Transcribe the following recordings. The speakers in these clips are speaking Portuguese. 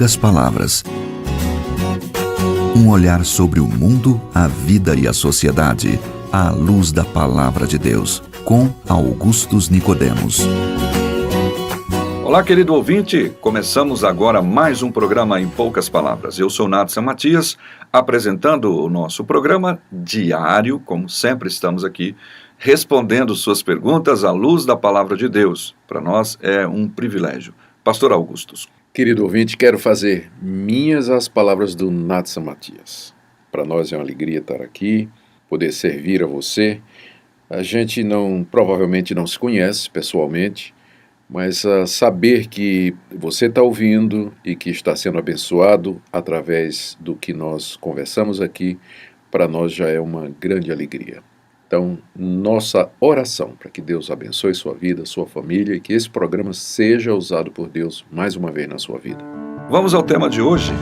poucas palavras. Um olhar sobre o mundo, a vida e a sociedade, à luz da Palavra de Deus, com Augustus Nicodemos. Olá, querido ouvinte, começamos agora mais um programa Em Poucas Palavras. Eu sou Nadson Matias, apresentando o nosso programa diário, como sempre estamos aqui, respondendo suas perguntas à luz da Palavra de Deus. Para nós é um privilégio. Pastor Augustus. Querido ouvinte, quero fazer minhas as palavras do Nadson Matias. Para nós é uma alegria estar aqui, poder servir a você. A gente provavelmente não se conhece pessoalmente, mas saber que você está ouvindo e que está sendo abençoado através do que nós conversamos aqui, para nós já é uma grande alegria. Então, nossa oração para que Deus abençoe sua vida, sua família e que esse programa seja usado por Deus mais uma vez na sua vida. Vamos ao tema de hoje.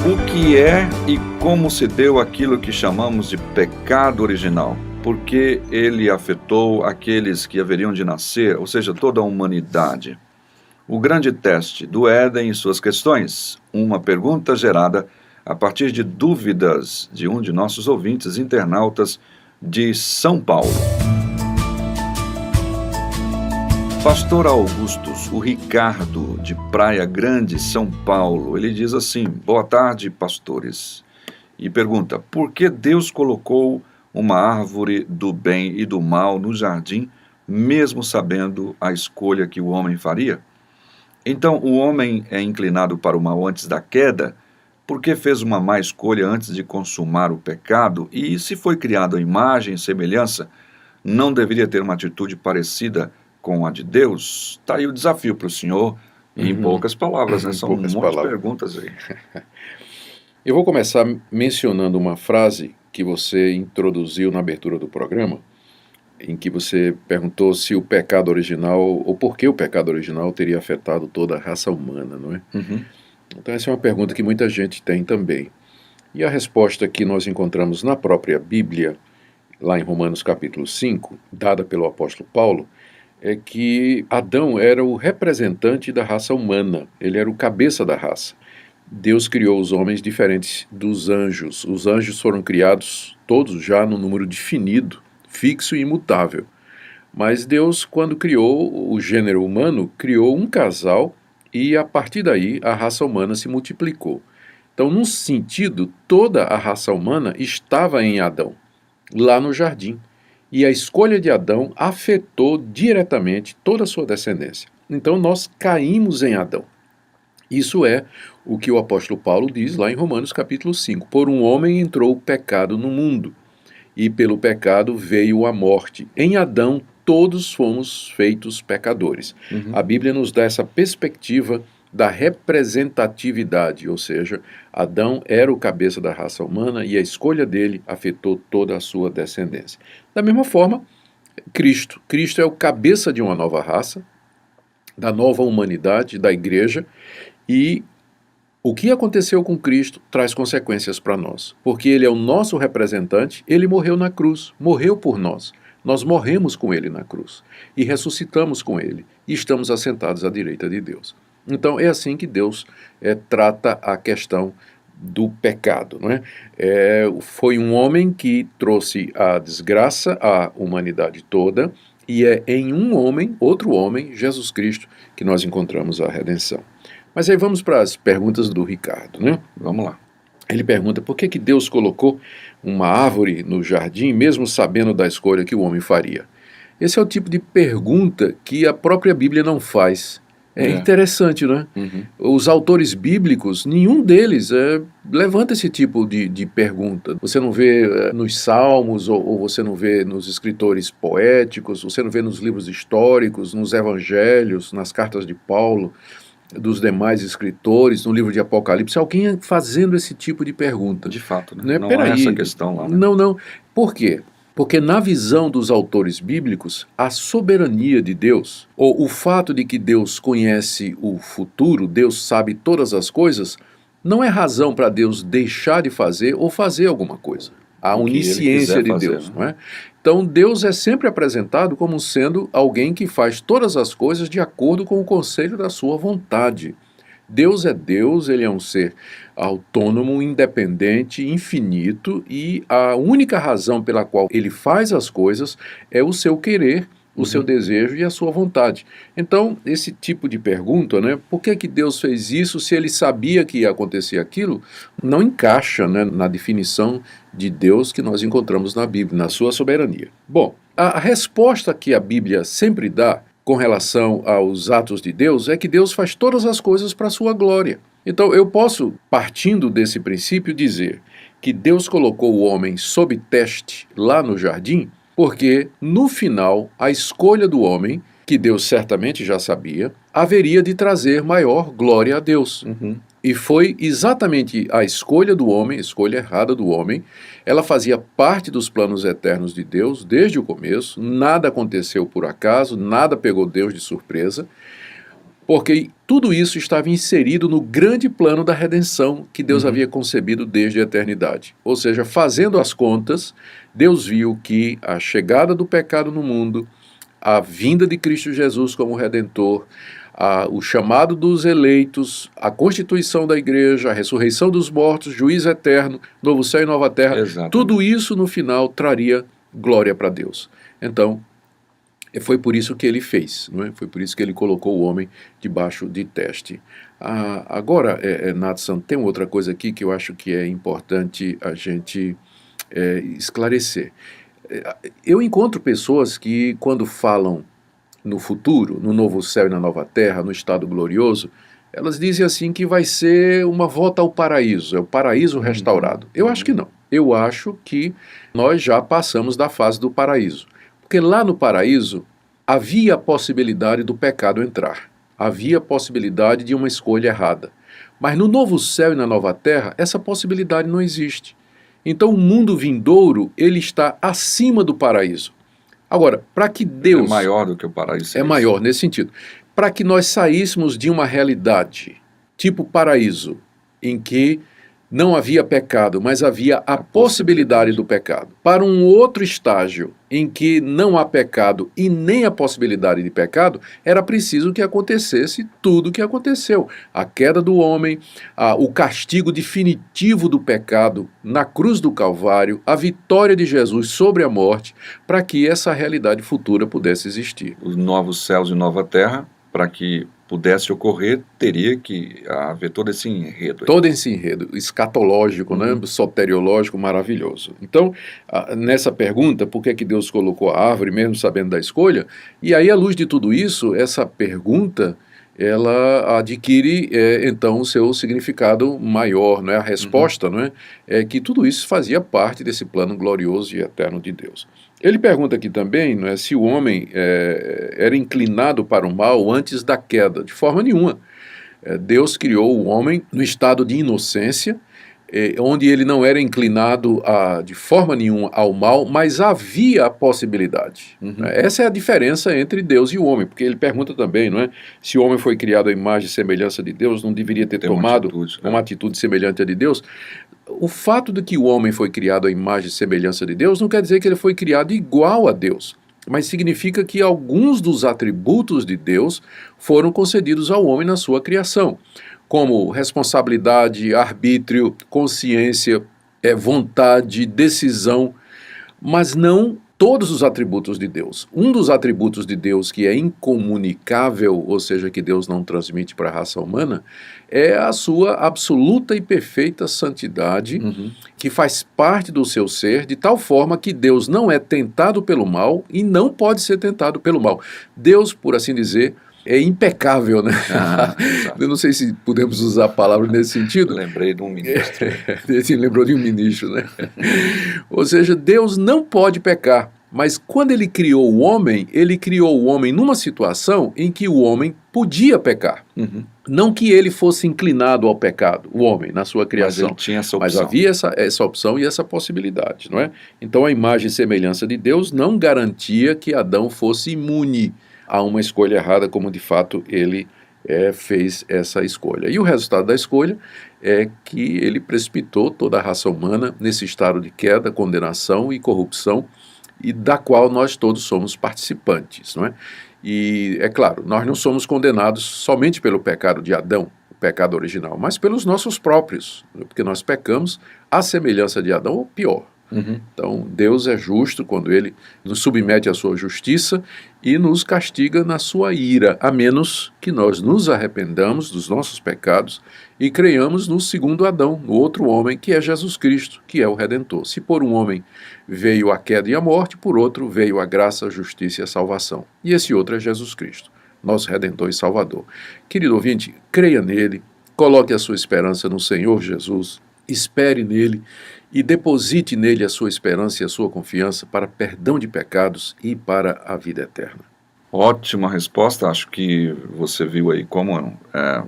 O que é e como se deu aquilo que chamamos de pecado original? Porque ele afetou aqueles que haveriam de nascer, ou seja, toda a humanidade. O grande teste do Éden e suas questões, uma pergunta gerada a partir de dúvidas de um de nossos ouvintes internautas de São Paulo. Pastor Augustus, o Ricardo, de Praia Grande, São Paulo, ele diz assim: boa tarde, pastores. E pergunta: por que Deus colocou uma árvore do bem e do mal no jardim, mesmo sabendo a escolha que o homem faria? Então, o homem é inclinado para o mal antes da queda, porque fez uma má escolha antes de consumar o pecado, e se foi criado à imagem e semelhança, não deveria ter uma atitude parecida com a de Deus? Está aí o desafio para o senhor, em poucas palavras, né? São um monte de perguntas aí. Eu vou começar mencionando uma frase que você introduziu na abertura do programa, em que você perguntou se o pecado original, ou por que o pecado original teria afetado toda a raça humana, não é? Então essa é uma pergunta que muita gente tem também. E a resposta que nós encontramos na própria Bíblia, lá em Romanos capítulo 5, dada pelo apóstolo Paulo, é que Adão era o representante da raça humana, ele era o cabeça da raça. Deus criou os homens diferentes dos anjos. Os anjos foram criados todos já no número definido, fixo e imutável. Mas Deus, quando criou o gênero humano, criou um casal e a partir daí a raça humana se multiplicou. Então, num sentido, toda a raça humana estava em Adão, lá no jardim. E a escolha de Adão afetou diretamente toda a sua descendência. Então, nós caímos em Adão. Isso é o que o apóstolo Paulo diz lá em Romanos capítulo 5. Por um homem entrou o pecado no mundo, e pelo pecado veio a morte. Em Adão todos fomos feitos pecadores. A Bíblia nos dá essa perspectiva da representatividade, ou seja, Adão era o cabeça da raça humana e a escolha dele afetou toda a sua descendência. Da mesma forma, Cristo é o cabeça de uma nova raça, da nova humanidade, da igreja, e o que aconteceu com Cristo traz consequências para nós, porque ele é o nosso representante, ele morreu na cruz, morreu por nós. Nós morremos com ele na cruz e ressuscitamos com ele e estamos assentados à direita de Deus. Então é assim que Deus trata a questão do pecado, não é? Foi um homem que trouxe a desgraça à humanidade toda e é em um homem, outro homem, Jesus Cristo, que nós encontramos a redenção. Mas aí vamos para as perguntas do Ricardo, né? Vamos lá. Ele pergunta por que Deus colocou uma árvore no jardim, mesmo sabendo da escolha que o homem faria. Esse é o tipo de pergunta que a própria Bíblia não faz. É interessante, né? Os autores bíblicos, nenhum deles levanta esse tipo de pergunta. Você não vê nos salmos, ou você não vê nos escritores poéticos, você não vê nos livros históricos, nos evangelhos, nas cartas de Paulo, dos demais escritores, no livro de Apocalipse, alguém fazendo esse tipo de pergunta. De fato, né? Não Peraí, é essa questão lá, né? Não. Por quê? Porque na visão dos autores bíblicos, a soberania de Deus, ou o fato de que Deus conhece o futuro, Deus sabe todas as coisas, não é razão para Deus deixar de fazer ou fazer alguma coisa. A onisciência de Deus, não é? Então, Deus é sempre apresentado como sendo alguém que faz todas as coisas de acordo com o conselho da sua vontade. Deus é Deus, ele é um ser autônomo, independente, infinito, e a única razão pela qual ele faz as coisas é o seu querer, o seu desejo e a sua vontade. Então, esse tipo de pergunta, né, por que Deus fez isso se ele sabia que ia acontecer aquilo, não encaixa, né, na definição de Deus que nós encontramos na Bíblia, na sua soberania. Bom, a resposta que a Bíblia sempre dá com relação aos atos de Deus é que Deus faz todas as coisas para a sua glória. Então, eu posso, partindo desse princípio, dizer que Deus colocou o homem sob teste lá no jardim, porque, no final, a escolha do homem, que Deus certamente já sabia, haveria de trazer maior glória a Deus. E foi exatamente a escolha do homem, a escolha errada do homem, ela fazia parte dos planos eternos de Deus desde o começo, nada aconteceu por acaso, nada pegou Deus de surpresa, porque tudo isso estava inserido no grande plano da redenção que Deus havia concebido desde a eternidade. Ou seja, fazendo as contas, Deus viu que a chegada do pecado no mundo, a vinda de Cristo Jesus como Redentor, o chamado dos eleitos, a constituição da igreja, a ressurreição dos mortos, juízo eterno, novo céu e nova terra, tudo isso no final traria glória para Deus. Então, foi por isso que ele fez, não é? Foi por isso que ele colocou o homem debaixo de teste. Agora, Nathan, tem outra coisa aqui que eu acho que é importante a gente esclarecer. Eu encontro pessoas que, quando falam no futuro, no novo céu e na nova terra, no estado glorioso, elas dizem assim que vai ser uma volta ao paraíso, é o paraíso restaurado. Eu acho que não. Eu acho que nós já passamos da fase do paraíso. Porque lá no paraíso havia a possibilidade do pecado entrar. Havia a possibilidade de uma escolha errada. Mas no novo céu e na nova terra, essa possibilidade não existe. Então o mundo vindouro, ele está acima do paraíso. Agora, para que Deus... É maior do que o paraíso. É maior nesse sentido. Para que nós saíssemos de uma realidade tipo paraíso, em que não havia pecado, mas havia a possibilidade do pecado, para um outro estágio em que não há pecado e nem a possibilidade de pecado, era preciso que acontecesse tudo o que aconteceu. A queda do homem, o castigo definitivo do pecado na cruz do Calvário, a vitória de Jesus sobre a morte, para que essa realidade futura pudesse existir. Os novos céus e nova terra, para que pudesse ocorrer, teria que haver todo esse enredo. Todo esse enredo escatológico, né, soteriológico, maravilhoso. Então, nessa pergunta, por que é que Deus colocou a árvore, mesmo sabendo da escolha? E aí, à luz de tudo isso, essa pergunta, ela adquire, então, o seu significado maior, né? A resposta, não é que tudo isso fazia parte desse plano glorioso e eterno de Deus. Ele pergunta aqui também, não é, se o homem era inclinado para o mal antes da queda. De forma nenhuma. Deus criou o homem no estado de inocência, onde ele não era inclinado de forma nenhuma ao mal, mas havia a possibilidade. Essa é a diferença entre Deus e o homem, porque ele pergunta também, não é, se o homem foi criado à imagem e semelhança de Deus, não deveria ter tomado uma atitude semelhante à de Deus. O fato de que o homem foi criado à imagem e semelhança de Deus não quer dizer que ele foi criado igual a Deus, mas significa que alguns dos atributos de Deus foram concedidos ao homem na sua criação, como responsabilidade, arbítrio, consciência, vontade, decisão, mas não todos os atributos de Deus. Um dos atributos de Deus que é incomunicável, ou seja, que Deus não transmite para a raça humana, é a sua absoluta e perfeita santidade, que faz parte do seu ser, de tal forma que Deus não é tentado pelo mal e não pode ser tentado pelo mal. Deus, por assim dizer, é impecável, né? Eu não sei se podemos usar a palavra nesse sentido. Lembrei de um ministro. Lembrou de um ministro, né? Ou seja, Deus não pode pecar, mas quando ele criou o homem numa situação em que o homem podia pecar. Não que ele fosse inclinado ao pecado, o homem, na sua criação. Mas ele tinha essa opção. Mas havia essa opção e essa possibilidade, não é? Então a imagem e semelhança de Deus não garantia que Adão fosse imune a uma escolha errada, como de fato ele fez essa escolha. E o resultado da escolha é que ele precipitou toda a raça humana nesse estado de queda, condenação e corrupção, e da qual nós todos somos participantes, não é? E, é claro, nós não somos condenados somente pelo pecado de Adão, o pecado original, mas pelos nossos próprios, porque nós pecamos à semelhança de Adão, ou pior. Então, Deus é justo quando Ele nos submete à sua justiça e nos castiga na sua ira, a menos que nós nos arrependamos dos nossos pecados e creiamos no segundo Adão, no outro homem, que é Jesus Cristo, que é o Redentor. Se por um homem veio a queda e a morte, por outro veio a graça, a justiça e a salvação. E esse outro é Jesus Cristo, nosso Redentor e Salvador. Querido ouvinte, creia nele, coloque a sua esperança no Senhor Jesus, espere nele e deposite nele a sua esperança e a sua confiança para perdão de pecados e para a vida eterna. Ótima resposta. Acho que você viu aí como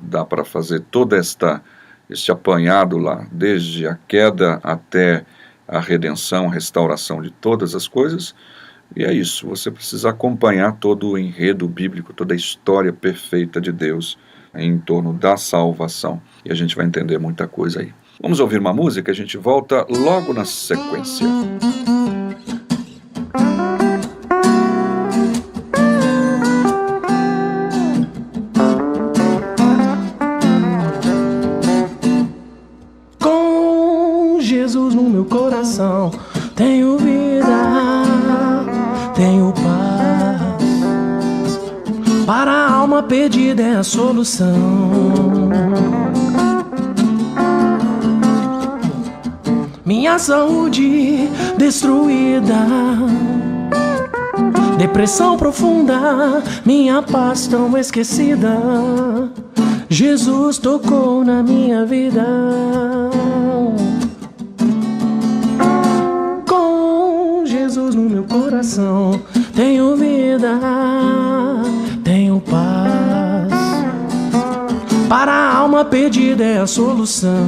dá para fazer todo este apanhado lá, desde a queda até a redenção, a restauração de todas as coisas. E é isso, você precisa acompanhar todo o enredo bíblico, toda a história perfeita de Deus em torno da salvação. E a gente vai entender muita coisa aí. Vamos ouvir uma música, a gente volta logo na sequência. Com Jesus no meu coração, tenho vida, tenho paz. Para a alma perdida é a solução. Minha saúde destruída, depressão profunda, minha paz tão esquecida. Jesus tocou na minha vida. Com Jesus no meu coração, tenho vida, tenho paz. Para a alma perdida é a solução.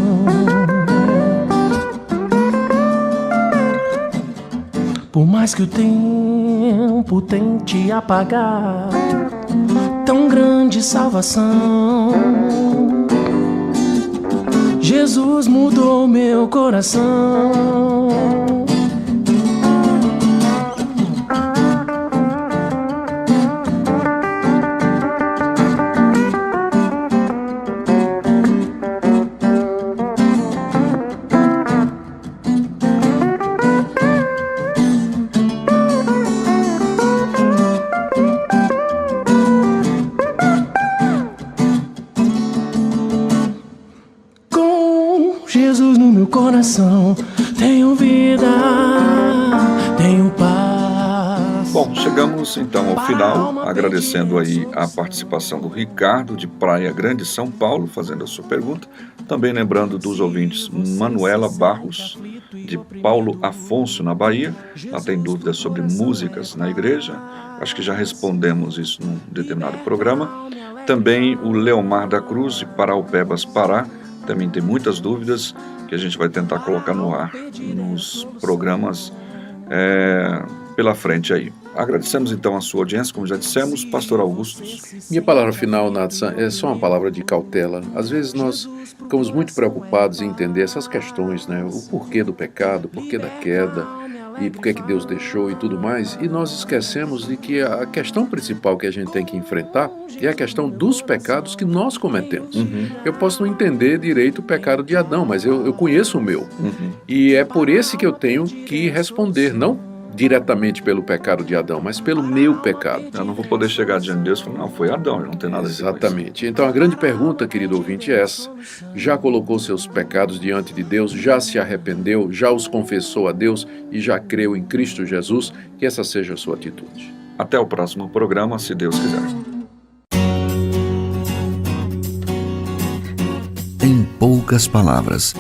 Por mais que o tempo tente apagar tão grande salvação, Jesus mudou meu coração. Coração, tenho vida, tenho paz. Bom, chegamos então ao final, agradecendo aí a participação do Ricardo de Praia Grande, São Paulo, fazendo a sua pergunta. Também lembrando dos ouvintes Manuela Barros, de Paulo Afonso, na Bahia. Ela tem dúvidas sobre músicas na igreja. Acho que já respondemos isso num determinado programa. Também o Leomar da Cruz, de Paraupebas, Pará. Também tem muitas dúvidas que a gente vai tentar colocar no ar nos programas pela frente aí. Agradecemos então a sua audiência, como já dissemos, Pastor Augustus. Minha palavra final, Natsan, é só uma palavra de cautela. Às vezes nós ficamos muito preocupados em entender essas questões, né? O porquê do pecado, o porquê da queda, e por que Deus deixou e tudo mais, e nós esquecemos de que a questão principal que a gente tem que enfrentar é a questão dos pecados que nós cometemos. Eu posso não entender direito o pecado de Adão, mas eu conheço o meu. E é por esse que eu tenho que responder, não diretamente pelo pecado de Adão, mas pelo meu pecado. Eu não vou poder chegar diante de Deus e falar, não, foi Adão, não tem nada a ver com isso. Exatamente. Então a grande pergunta, querido ouvinte, é essa. Já colocou seus pecados diante de Deus? Já se arrependeu? Já os confessou a Deus? E já creu em Cristo Jesus? Que essa seja a sua atitude. Até o próximo programa, se Deus quiser. Em poucas palavras,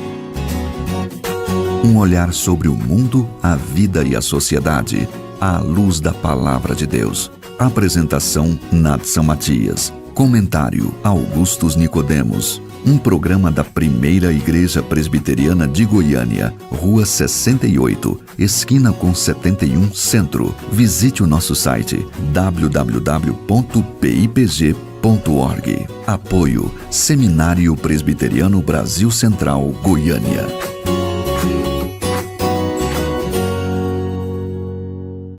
um olhar sobre o mundo, a vida e a sociedade, à luz da Palavra de Deus. Apresentação, Natsan Matias. Comentário, Augustus Nicodemos. Um programa da Primeira Igreja Presbiteriana de Goiânia, Rua 68, esquina com 71, Centro. Visite o nosso site www.pipg.org. Apoio, Seminário Presbiteriano Brasil Central, Goiânia.